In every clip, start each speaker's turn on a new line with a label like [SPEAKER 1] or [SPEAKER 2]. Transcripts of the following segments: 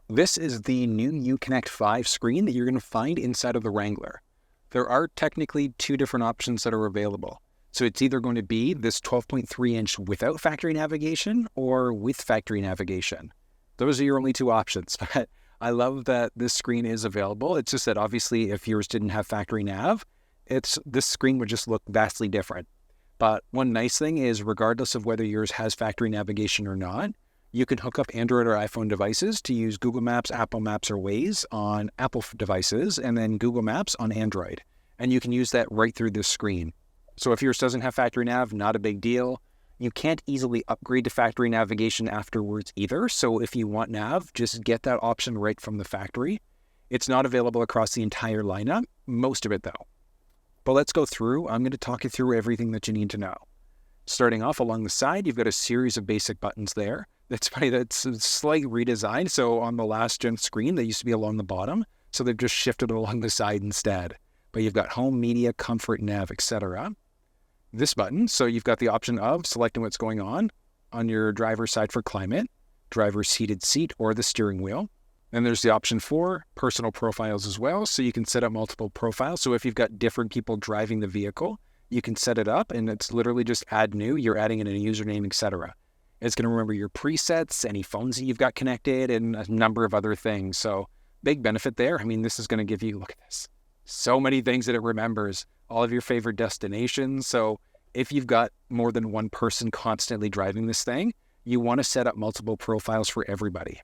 [SPEAKER 1] This is the new uConnect 5 screen that you're going to find inside of the Wrangler. There are technically two different options that are available. So it's either going to be this 12.3-inch without factory navigation or with factory navigation. Those are your only two options, but I love that this screen is available. It's just that obviously if yours didn't have factory nav, this screen would just look vastly different. But one nice thing is regardless of whether yours has factory navigation or not, you can hook up Android or iPhone devices to use Google Maps, Apple Maps, or Waze on Apple devices, and then Google Maps on Android. And you can use that right through this screen. So if yours doesn't have factory nav, not a big deal. You can't easily upgrade to factory navigation afterwards either. So if you want nav, just get that option right from the factory. It's not available across the entire lineup, most of it though. But let's go through. I'm going to talk you through everything that you need to know. Starting off along the side, you've got a series of basic buttons there. That's funny, that's a slight redesign. So on the last gen screen, they used to be along the bottom. So they've just shifted along the side instead. But you've got home, media, comfort, nav, etc. This button, so you've got the option of selecting what's going on your driver's side for climate, driver's heated seat, or the steering wheel. Then there's the option for personal profiles as well. So you can set up multiple profiles. So if you've got different people driving the vehicle, you can set it up and it's literally just add new. You're adding in a username, etc. It's going to remember your presets, any phones that you've got connected, and a number of other things. So big benefit there. I mean, this is going to give you, look at this, so many things that it remembers, all of your favorite destinations. So if you've got more than one person constantly driving this thing, you want to set up multiple profiles for everybody.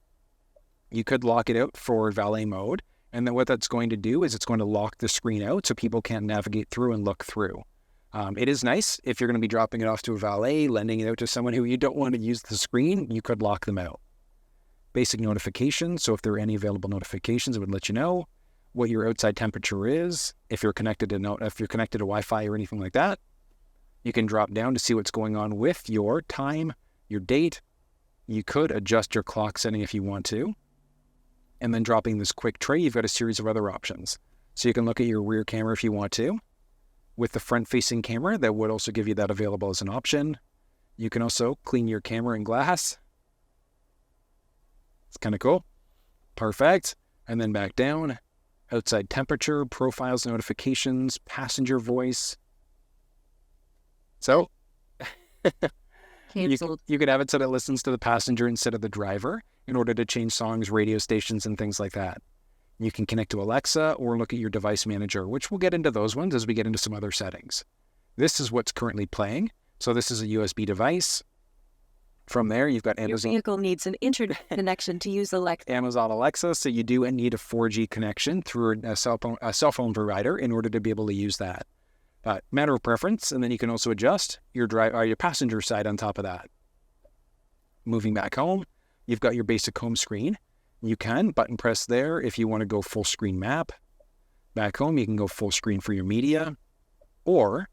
[SPEAKER 1] You could lock it out for valet mode. And then what that's going to do is it's going to lock the screen out so people can't navigate through and look through. It is nice if you're going to be dropping it off to a valet, lending it out to someone who you don't want to use the screen, you could lock them out. Basic notifications, so if there are any available notifications, it would let you know what your outside temperature is, if you're connected to Wi-Fi or anything like that. You can drop down to see what's going on with your time, your date. You could adjust your clock setting if you want to. And then dropping this quick tray, you've got a series of other options. So you can look at your rear camera if you want to. With the front-facing camera, that would also give you that available as an option. You can also clean your camera and glass. It's kind of cool. Perfect. And then back down. Outside temperature, profiles, notifications, passenger voice. So you could have it so that it listens to the passenger instead of the driver in order to change songs, radio stations, and things like that. You can connect to Alexa or look at your device manager, which we'll get into those ones as we get into some other settings. This is what's currently playing. So this is a USB device. From there, you've got Amazon.
[SPEAKER 2] Your vehicle needs an internet connection to use Alexa.
[SPEAKER 1] Amazon Alexa, so you do need a 4G connection through a cell phone provider in order to be able to use that. But matter of preference, and then you can also adjust your passenger side on top of that. Moving back home, you've got your basic home screen. You can button press there if you want to go full screen map. Back home, you can go full screen for your media, or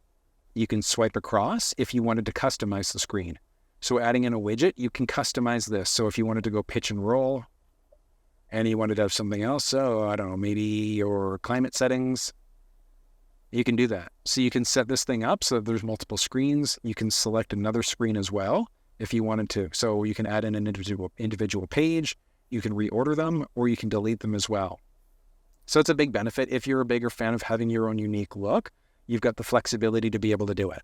[SPEAKER 1] you can swipe across if you wanted to customize the screen. So adding in a widget, you can customize this. So if you wanted to go pitch and roll, and you wanted to have something else, so I don't know, maybe your climate settings, you can do that. So you can set this thing up so that there's multiple screens. You can select another screen as well if you wanted to. So you can add in an individual page. You can reorder them, or you can delete them as well. So it's a big benefit. If you're a bigger fan of having your own unique look, you've got the flexibility to be able to do it.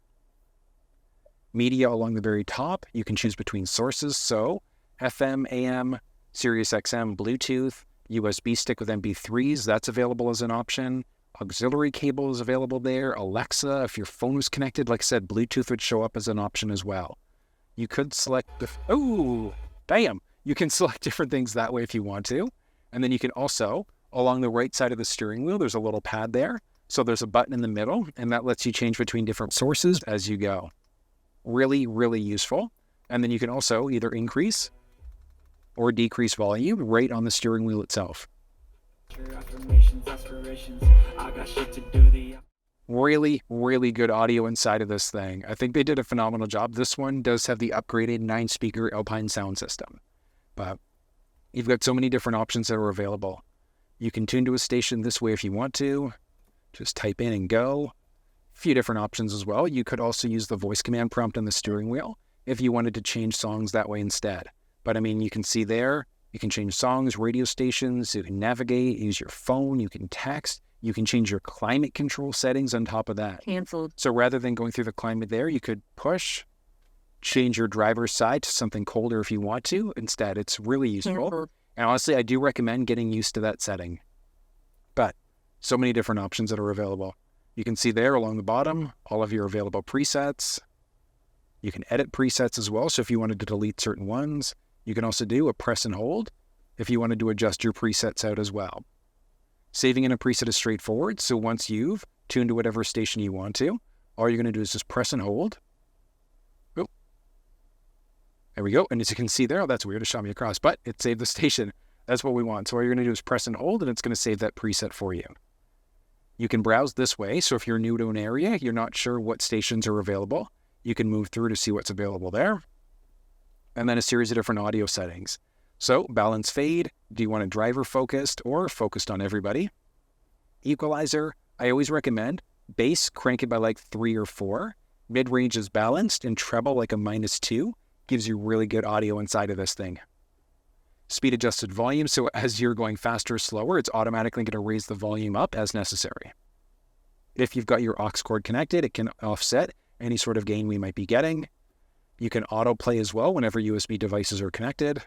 [SPEAKER 1] Media along the very top, you can choose between sources. So FM, AM, SiriusXM, Bluetooth, USB stick with MP3s, that's available as an option. Auxiliary cable is available there. Alexa, if your phone was connected, like I said, Bluetooth would show up as an option as well. You could select you can select different things that way if you want to. And then you can also, along the right side of the steering wheel, there's a little pad there. So there's a button in the middle, and that lets you change between different sources as you go. Really, really useful. And then you can also either increase or decrease volume right on the steering wheel itself. Really, really good audio inside of this thing. I think they did a phenomenal job. This one does have the upgraded 9-speaker Alpine sound system. But you've got so many different options that are available. You can tune to a station this way if you want to. Just type in and go. A few different options as well. You could also use the voice command prompt on the steering wheel if you wanted to change songs that way instead. But I mean, you can see there, You can change songs, radio stations, you can navigate, use your phone, you can text, you can change your climate control settings on top of that.
[SPEAKER 2] Canceled.
[SPEAKER 1] So rather than going through the climate there, you could push, change your driver's side to something colder if you want to. Instead, it's really useful.
[SPEAKER 2] Canceled.
[SPEAKER 1] And honestly, I do recommend getting used to that setting. But so many different options that are available. You can see there along the bottom, all of your available presets. You can edit presets as well. So if you wanted to delete certain ones, you can also do a press and hold if you wanted to adjust your presets out as well. Saving in a preset is straightforward. So once you've tuned to whatever station you want to, all you're going to do is just press and hold. Oh, there we go. And as you can see there, oh, that's weird. It shot me across, but it saved the station. That's what we want. So all you're going to do is press and hold, and it's going to save that preset for you. You can browse this way. So if you're new to an area, you're not sure what stations are available, you can move through to see what's available there. And then a series of different audio settings. So balance fade, do you want it driver focused or focused on everybody? Equalizer, I always recommend bass, crank it by like 3 or 4. Mid-range is balanced, and treble like a -2 gives you really good audio inside of this thing. Speed adjusted volume, so as you're going faster or slower, it's automatically going to raise the volume up as necessary. If you've got your aux cord connected, it can offset any sort of gain we might be getting. You can autoplay as well whenever USB devices are connected.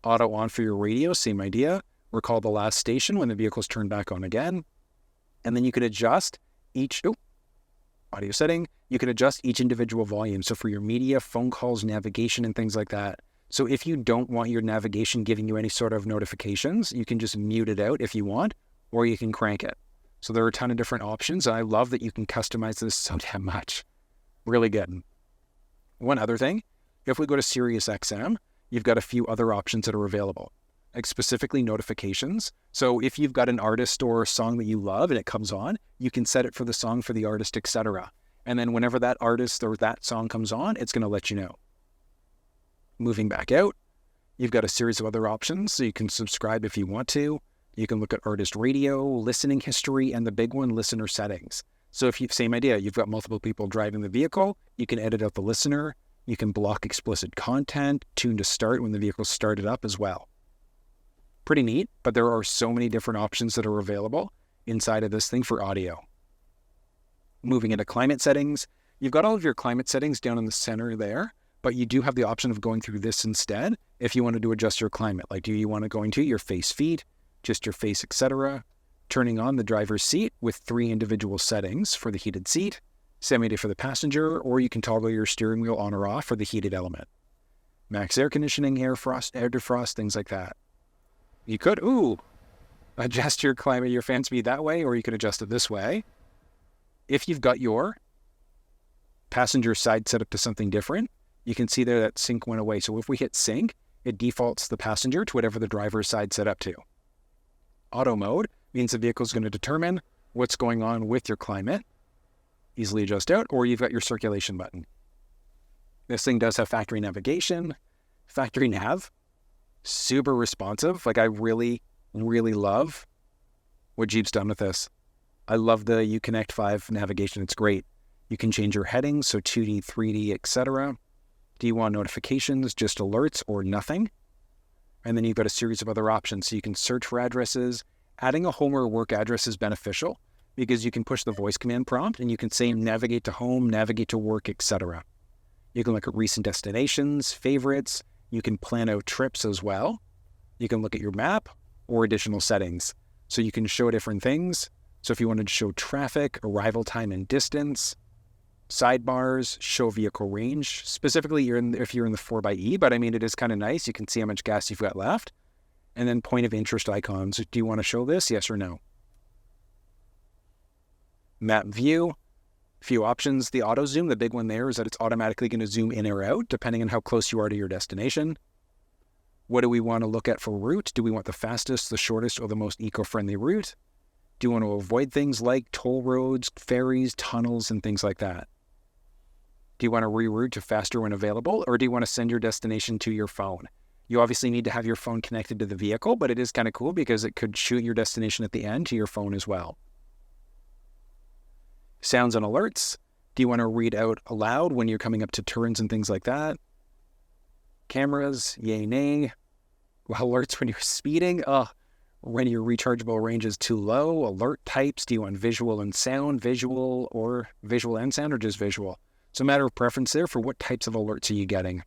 [SPEAKER 1] Auto on for your radio, same idea. Recall the last station when the vehicle's turned back on again. And then you can adjust each, audio setting, you can adjust each individual volume. So for your media, phone calls, navigation, and things like that. So if you don't want your navigation giving you any sort of notifications, you can just mute it out if you want, or you can crank it. So there are a ton of different options. And I love that you can customize this so damn much. Really good. One other thing, if we go to SiriusXM, you've got a few other options that are available, like specifically notifications. So if you've got an artist or a song that you love and it comes on, you can set it for the song, for the artist, etc. And then whenever that artist or that song comes on, it's going to let you know. Moving back out, you've got a series of other options. So you can subscribe if you want to. You can look at artist radio, listening history, and the big one, listener settings. So if you've same idea, you've got multiple people driving the vehicle, you can edit out the listener, you can block explicit content, tune to start when the vehicle's started up as well. Pretty neat, but there are so many different options that are available inside of this thing for audio. Moving into climate settings, you've got all of your climate settings down in the center there, but you do have the option of going through this instead if you wanted to adjust your climate. Like, do you want to go into your face feet, just your face, etc., turning on the driver's seat with 3 individual settings for the heated seat, semi-heated for the passenger, or you can toggle your steering wheel on or off for the heated element. Max air conditioning, air defrost, things like that. You could, adjust your climate, your fan speed that way, or you could adjust it this way. If you've got your passenger side set up to something different, you can see there that sync went away. So if we hit sync, it defaults the passenger to whatever the driver's side set up to. Auto mode means the vehicle is going to determine what's going on with your climate, easily adjust out, or you've got your circulation button. This thing does have factory navigation, factory nav, super responsive. Like, I really, really love what Jeep's done with this. I love the uConnect 5 navigation. It's great. You can change your headings, so 2D, 3D, etc. Do you want notifications, just alerts, or nothing? And then you've got a series of other options. So you can search for addresses. Adding a home or work address is beneficial because you can push the voice command prompt and you can say navigate to home, navigate to work, etc. You can look at recent destinations, favorites. You can plan out trips as well. You can look at your map or additional settings. So you can show different things. So if you wanted to show traffic, arrival time and distance, sidebars, show vehicle range. Specifically, if you're in the 4xe, but I mean, it is kind of nice. You can see how much gas you've got left. And then point of interest icons. Do you want to show this? Yes or no? Map view. Few options. The auto zoom, the big one there is that it's automatically going to zoom in or out depending on how close you are to your destination. What do we want to look at for route? Do we want the fastest, the shortest, or the most eco-friendly route? Do you want to avoid things like toll roads, ferries, tunnels, and things like that? Do you want to reroute to faster when available, or do you want to send your destination to your phone? You obviously need to have your phone connected to the vehicle, but it is kind of cool because it could shoot your destination at the end to your phone as well. Sounds and alerts. Do you want to read out aloud when you're coming up to turns and things like that? Cameras, yay, nay. alerts when you're speeding, when your rechargeable range is too low, alert types, do you want visual and sound, visual and sound, or just visual? So a matter of preference there for what types of alerts are you getting.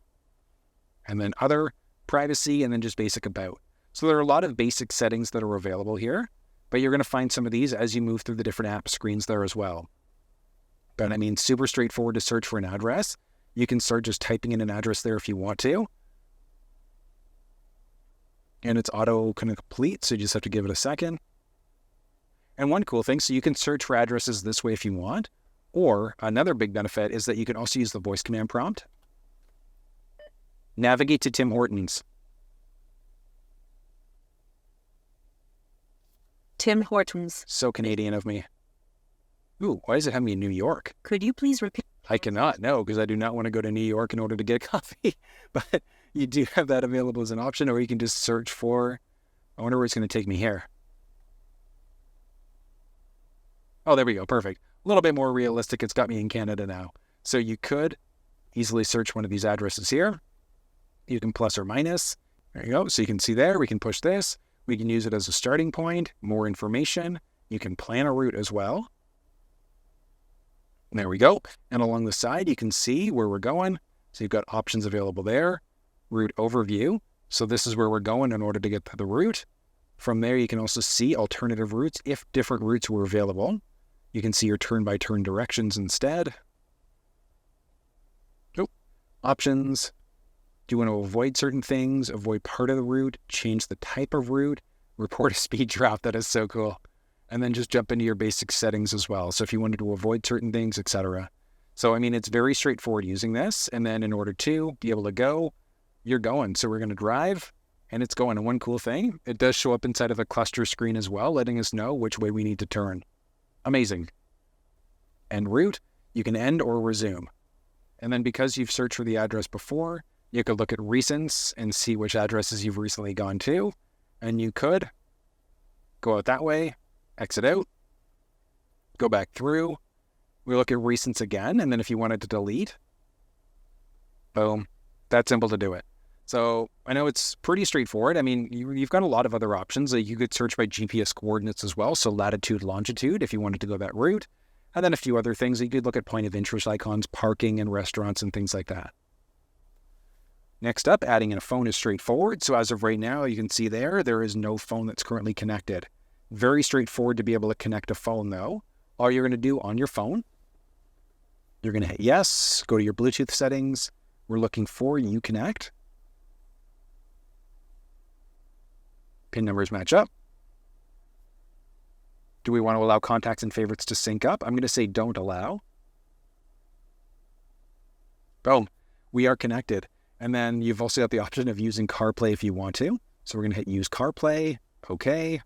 [SPEAKER 1] And then other, privacy, and then just basic about. So there are a lot of basic settings that are available here, but you're going to find some of these as you move through the different app screens there as well. But I mean, super straightforward to search for an address. You can start just typing in an address there if you want to. And it's auto complete, so you just have to give it a second. And one cool thing, so you can search for addresses this way if you want, or another big benefit is that you can also use the voice command prompt. Navigate to Tim Hortons.
[SPEAKER 2] Tim Hortons.
[SPEAKER 1] So Canadian of me. Ooh, why does it have me in New York?
[SPEAKER 2] Could you please repeat?
[SPEAKER 1] I cannot, no, because I do not want to go to New York in order to get coffee. But you do have that available as an option, or you can just search for, I wonder where it's going to take me here. Oh, there we go, perfect. A little bit more realistic, it's got me in Canada now. So you could easily search one of these addresses here. You can plus or minus, there you go. So you can see there, we can push this. We can use it as a starting point, more information. You can plan a route as well. There we go. And along the side, you can see where we're going. So you've got options available there. Route overview. So this is where we're going in order to get to the route. From there, you can also see alternative routes if different routes were available. You can see your turn-by-turn directions instead. Oh, options. Do you want to avoid certain things, avoid part of the route, change the type of route, report a speed drop? That is so cool. And then just jump into your basic settings as well. So if you wanted to avoid certain things, etc. So, I mean, it's very straightforward using this. And then in order to be able to go, you're going. So we're going to drive and it's going. And one cool thing, it does show up inside of a cluster screen as well, letting us know which way we need to turn. Amazing. And route, you can end or resume. And then because you've searched for the address before, you could look at recents and see which addresses you've recently gone to. And you could go out that way, exit out, go back through. We look at recents again, and then if you wanted to delete, boom, that's simple to do it. So I know it's pretty straightforward. I mean, you've got a lot of other options. You could search by GPS coordinates as well, so latitude, longitude, if you wanted to go that route. And then a few other things. You could look at point of interest icons, parking and restaurants and things like that. Next up, adding in a phone is straightforward. So as of right now, you can see there is no phone that's currently connected. Very straightforward to be able to connect a phone though. All you're going to do on your phone, you're going to hit yes, go to your Bluetooth settings. We're looking for uConnect. Pin numbers match up. Do we want to allow contacts and favorites to sync up? I'm going to say don't allow. Boom, we are connected. And then you've also got the option of using CarPlay if you want to. So we're going to hit use CarPlay. Okay.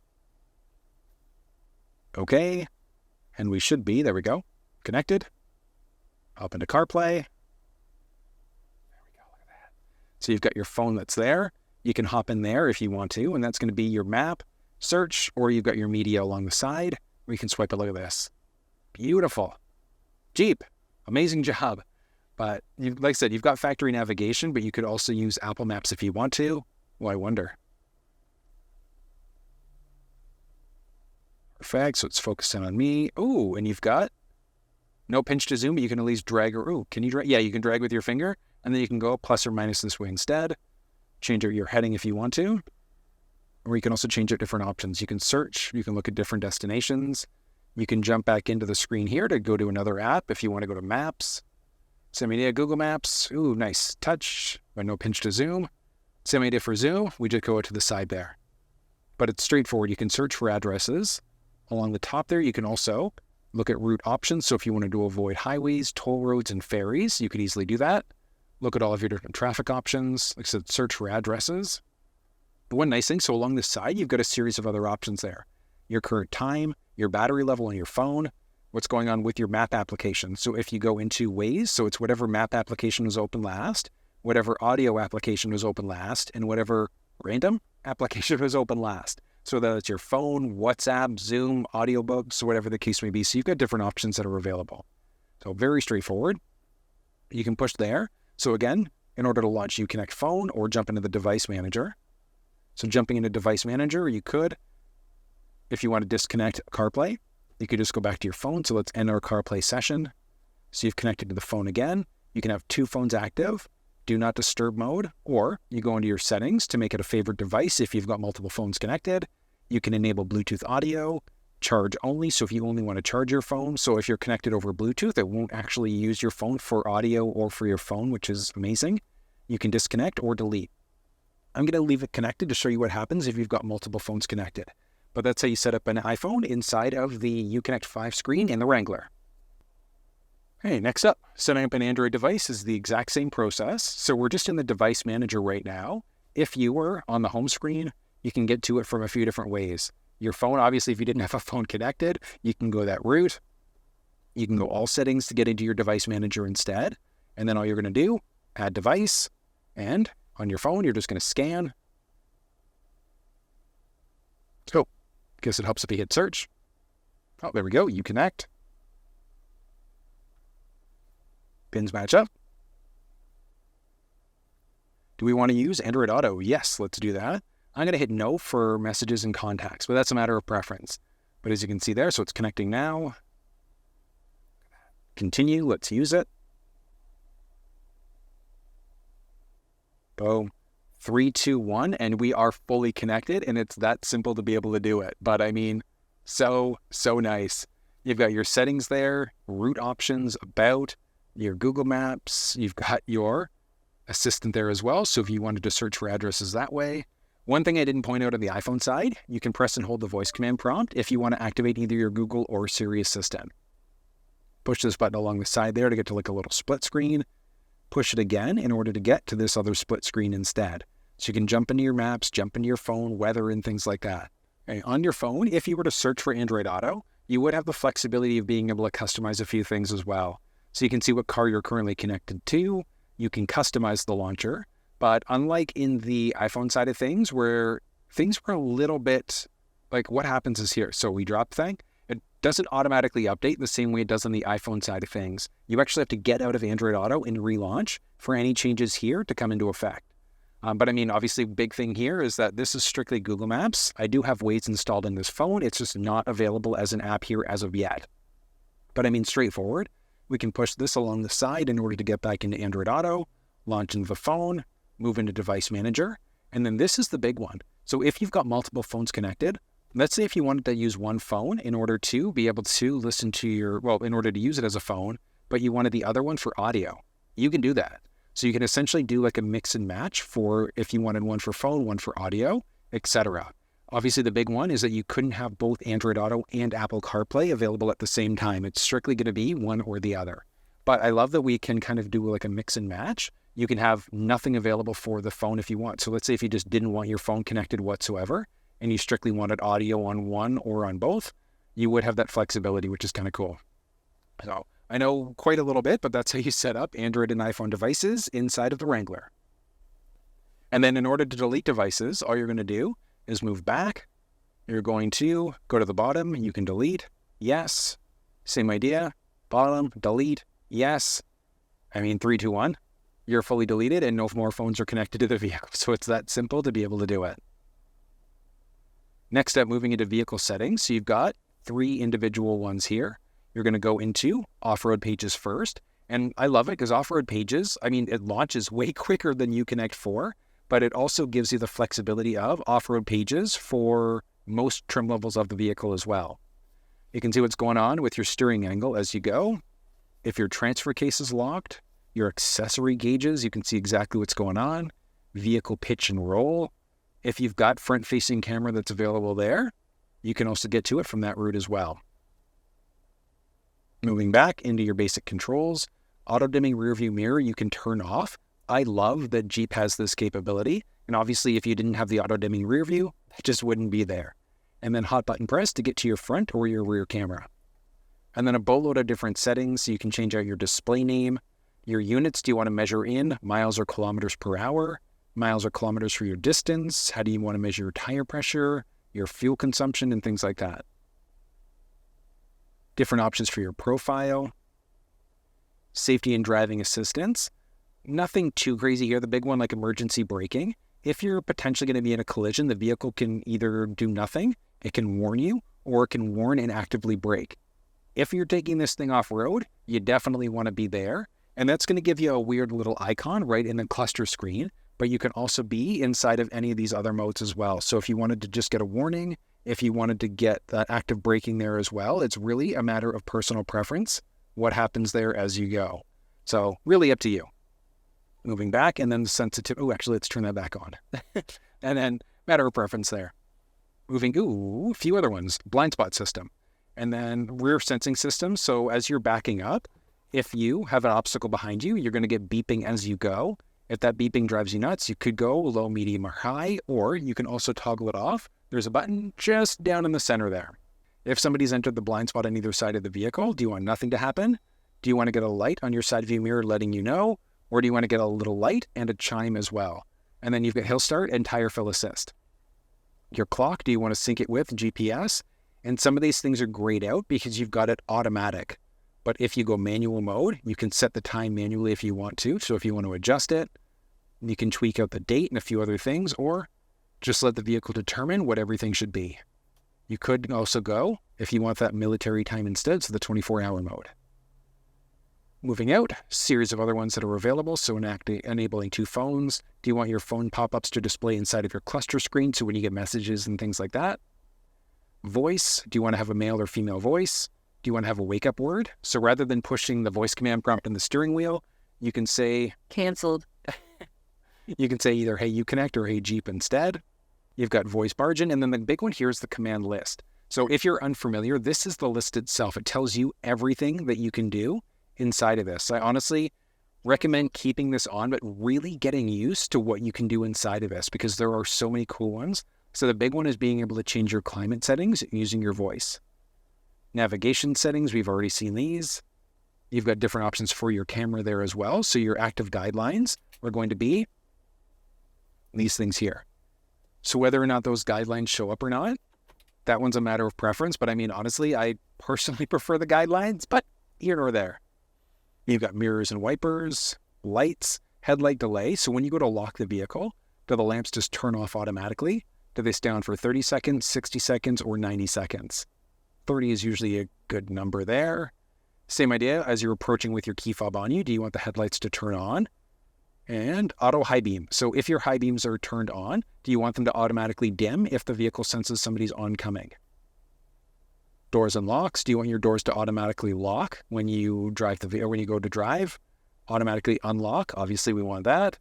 [SPEAKER 1] Okay. And we should be, there we go, connected. Hop into CarPlay. There we go, look at that. So you've got your phone that's there. You can hop in there if you want to, and that's going to be your map, search, or you've got your media along the side, or you can swipe it. Look at this. Beautiful. Jeep, amazing job. But like I said, you've got factory navigation, but you could also use Apple Maps if you want to. Well, I wonder. Perfect, so it's focusing on me. Ooh, and you've got no pinch to zoom, but you can at least drag, or ooh, can you drag? Yeah, you can drag with your finger, and then you can go plus or minus this way instead. Change your heading if you want to, or you can also change out different options. You can search, you can look at different destinations. You can jump back into the screen here to go to another app if you want to go to Maps. Same idea, Google Maps. Ooh, nice touch, but no pinch to zoom. Same idea for zoom, we just go to the side there. But it's straightforward. You can search for addresses. Along the top there, you can also look at route options. So if you wanted to avoid highways, toll roads, and ferries, you could easily do that. Look at all of your different traffic options. Like I said, search for addresses. The one nice thing, so along the side, you've got a series of other options there. Your current time, your battery level on your phone, what's going on with your map application. So if you go into Waze, so it's whatever map application was open last, whatever audio application was open last, and whatever random application was open last. So that it's your phone, WhatsApp, Zoom, audiobooks, whatever the case may be. So you've got different options that are available. So very straightforward. You can push there. So again, in order to launch uConnect phone or jump into the device manager. So jumping into Device Manager, you could, if you want to disconnect CarPlay, you could just go back to your phone. So let's end our CarPlay session. So you've connected to the phone again. You can have 2 phones active, do not disturb mode, or you go into your settings to make it a favorite device if you've got multiple phones connected. You can enable Bluetooth audio, charge only, so if you only want to charge your phone. So if you're connected over Bluetooth, it won't actually use your phone for audio or for your phone, which is amazing. You can disconnect or delete. I'm going to leave it connected to show you what happens if you've got multiple phones connected. But that's how you set up an iPhone inside of the uConnect 5 screen in the Wrangler. Hey, next up, setting up an Android device is the exact same process. So we're just in the Device Manager right now. If you were on the home screen, you can get to it from a few different ways. Your phone, obviously, if you didn't have a phone connected, you can go that route. You can go all settings to get into your Device Manager instead. And then all you're going to do, add device, and on your phone, you're just going to scan. So, guess it helps if you hit search. Oh, there we go, uConnect. Pins match up. Do we want to use Android Auto? Yes, let's do that. I'm going to hit no for messages and contacts, but that's a matter of preference. But as you can see there, so it's connecting now. Continue, let's use it. Boom. 3, 2, 1, and we are fully connected, and it's that simple to be able to do it. But I mean, so nice. You've got your settings there, route options, about, your Google Maps, you've got your assistant there as well. So if you wanted to search for addresses that way. One thing I didn't point out on the iPhone side, you can press and hold the voice command prompt if you want to activate either your Google or Siri assistant. Push this button along the side there to get to like a little split screen. Push it again in order to get to this other split screen instead. So you can jump into your maps, jump into your phone, weather, and things like that. Okay, on your phone, if you were to search for Android Auto, you would have the flexibility of being able to customize a few things as well. So you can see what car you're currently connected to. You can customize the launcher. But unlike in the iPhone side of things, where things were a little bit like what happens is here. So we drop thing. It doesn't automatically update the same way it does on the iPhone side of things. You actually have to get out of Android Auto and relaunch for any changes here to come into effect. But I mean, obviously, big thing here is that this is strictly Google Maps. I do have Waze installed in this phone. It's just not available as an app here as of yet. But I mean, straightforward. We can push this along the side in order to get back into Android Auto, launch into the phone, move into Device Manager, and then this is the big one. So if you've got multiple phones connected, let's say if you wanted to use one phone in order to be able to listen to in order to use it as a phone, but you wanted the other one for audio, you can do that. So you can essentially do like a mix and match for if you wanted one for phone, one for audio, etc. Obviously, the big one is that you couldn't have both Android Auto and Apple CarPlay available at the same time. It's strictly going to be one or the other. But I love that we can kind of do like a mix and match. You can have nothing available for the phone if you want. So let's say if you just didn't want your phone connected whatsoever and you strictly wanted audio on one or on both, you would have that flexibility, which is kind of cool. So I know quite a little bit, but that's how you set up Android and iPhone devices inside of the Wrangler. And then in order to delete devices, all you're going to do is move back. You're going to go to the bottom. You can delete. Yes. Same idea. Bottom, delete. Yes. 3, 2, 1. You're fully deleted and no more phones are connected to the vehicle. So it's that simple to be able to do it. Next up, moving into vehicle settings. So you've got 3 individual ones here. You're going to go into off-road pages first. And I love it because off-road pages, it launches way quicker than uConnect 4, but it also gives you the flexibility of off-road pages for most trim levels of the vehicle as well. You can see what's going on with your steering angle as you go. If your transfer case is locked, your accessory gauges, you can see exactly what's going on. Vehicle pitch and roll. If you've got front-facing camera that's available there, you can also get to it from that route as well. Moving back into your basic controls, auto-dimming rearview mirror you can turn off. I love that Jeep has this capability, and obviously if you didn't have the auto-dimming rearview, it just wouldn't be there. And then hot button press to get to your front or your rear camera. And then a boatload of different settings, so you can change out your display name, your units. Do you want to measure in miles or kilometers per hour, miles or kilometers for your distance? How do you want to measure your tire pressure, your fuel consumption, and things like that? Different options for your profile, safety and driving assistance. Nothing too crazy here. The big one like emergency braking. if you're potentially going to be in a collision, the vehicle can either do nothing, it can warn you, or it can warn and actively brake. If you're taking this thing off-road, you definitely want to be there. And that's going to give you a weird little icon right in the cluster screen, but you can also be inside of any of these other modes as well. So if you wanted to just get a warning, if you wanted to get that active braking there as well, it's really a matter of personal preference, what happens there as you go. So really up to you. Moving back, and then the sensitivity. Oh, actually, let's turn that back on. And then matter of preference there. Moving, a few other ones. Blind spot system. And then rear sensing system. So as you're backing up, if you have an obstacle behind you, you're going to get beeping as you go. If that beeping drives you nuts, you could go low, medium, or high, or you can also toggle it off. There's a button just down in the center there. If somebody's entered the blind spot on either side of the vehicle, do you want nothing to happen? Do you want to get a light on your side view mirror letting you know? Or do you want to get a little light and a chime as well? And then you've got hill start and tire fill assist. Your clock, do you want to sync it with GPS? And some of these things are grayed out because you've got it automatic. But if you go manual mode, you can set the time manually if you want to. So if you want to adjust it, you can tweak out the date and a few other things, or just let the vehicle determine what everything should be. You could also go, if you want that military time instead, so the 24-hour mode. Moving out, series of other ones that are available, so enabling 2 phones. Do you want your phone pop-ups to display inside of your cluster screen, so when you get messages and things like that? Voice, do you want to have a male or female voice? Do you want to have a wake-up word? So rather than pushing the voice command prompt in the steering wheel, you can say...
[SPEAKER 2] Canceled.
[SPEAKER 1] You can say either, hey, uConnect, or hey, Jeep instead. You've got voice margin, and then the big one here is the command list. So if you're unfamiliar, this is the list itself. It tells you everything that you can do inside of this. I honestly recommend keeping this on, but really getting used to what you can do inside of this, because there are so many cool ones. So the big one is being able to change your climate settings using your voice. Navigation settings, we've already seen these. You've got different options for your camera there as well. So your active guidelines are going to be these things here. So whether or not those guidelines show up or not, that one's a matter of preference. But I mean, honestly, I personally prefer the guidelines, but here nor there. You've got mirrors and wipers, lights, headlight delay. So when you go to lock the vehicle, do the lamps just turn off automatically? Do they stay on for 30 seconds, 60 seconds, or 90 seconds? 30 is usually a good number there. Same idea as you're approaching with your key fob on you. Do you want the headlights to turn on? And auto high beam. So if your high beams are turned on, do you want them to automatically dim if the vehicle senses somebody's oncoming? Doors and locks. Do you want your doors to automatically lock when you drive the vehicle, when you go to drive? Automatically unlock. Obviously, we want that.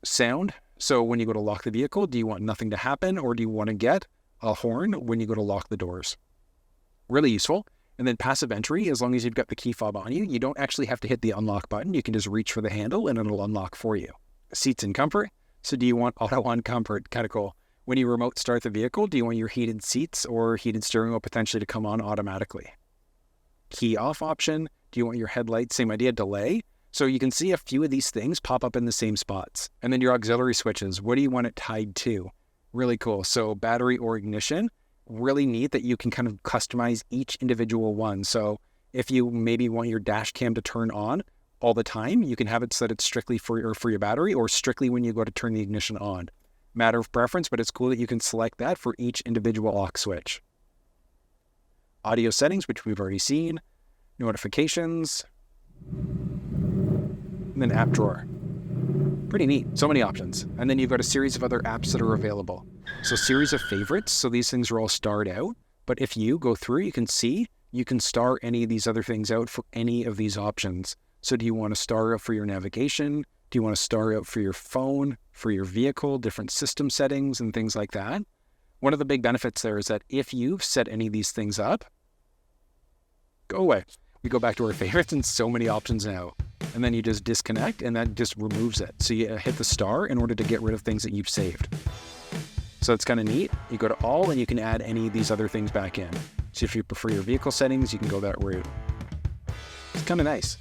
[SPEAKER 1] Sound. So when you go to lock the vehicle, do you want nothing to happen, or do you want to get a horn when you go to lock the doors? Really useful. And then passive entry, as long as you've got the key fob on you, you don't actually have to hit the unlock button. You can just reach for the handle and it'll unlock for you. Seats and comfort. So do you want auto on comfort? Kind of cool. When you remote start the vehicle, do you want your heated seats or heated steering wheel potentially to come on automatically? Key off option. Do you want your headlights? Same idea, delay. So you can see a few of these things pop up in the same spots. And then your auxiliary switches. What do you want it tied to? Really cool. So battery or ignition. Really neat that you can kind of customize each individual one. So if you maybe want your dash cam to turn on all the time, you can have it so that it's strictly for your battery, or strictly when you go to turn the ignition on. Matter of preference, but it's cool that you can select that for each individual aux switch. Audio settings, which we've already seen. Notifications. And then app drawer. Pretty neat. So many options. And then you've got a series of other apps that are available. So series of favorites. So these things are all starred out. But if you go through, you can see, you can star any of these other things out for any of these options. So do you want to star out for your navigation? Do you want to star out for your phone, for your vehicle, different system settings and things like that? One of the big benefits there is that if you've set any of these things up, go away. We go back to our favorites and so many options now. And then you just disconnect and that just removes it. So you hit the star in order to get rid of things that you've saved. So it's kind of neat. You go to all and you can add any of these other things back in. So if you prefer your vehicle settings, you can go that route. It's kind of nice.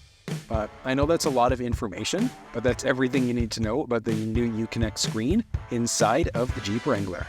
[SPEAKER 1] But I know that's a lot of information, but that's everything you need to know about the new uConnect screen inside of the Jeep Wrangler.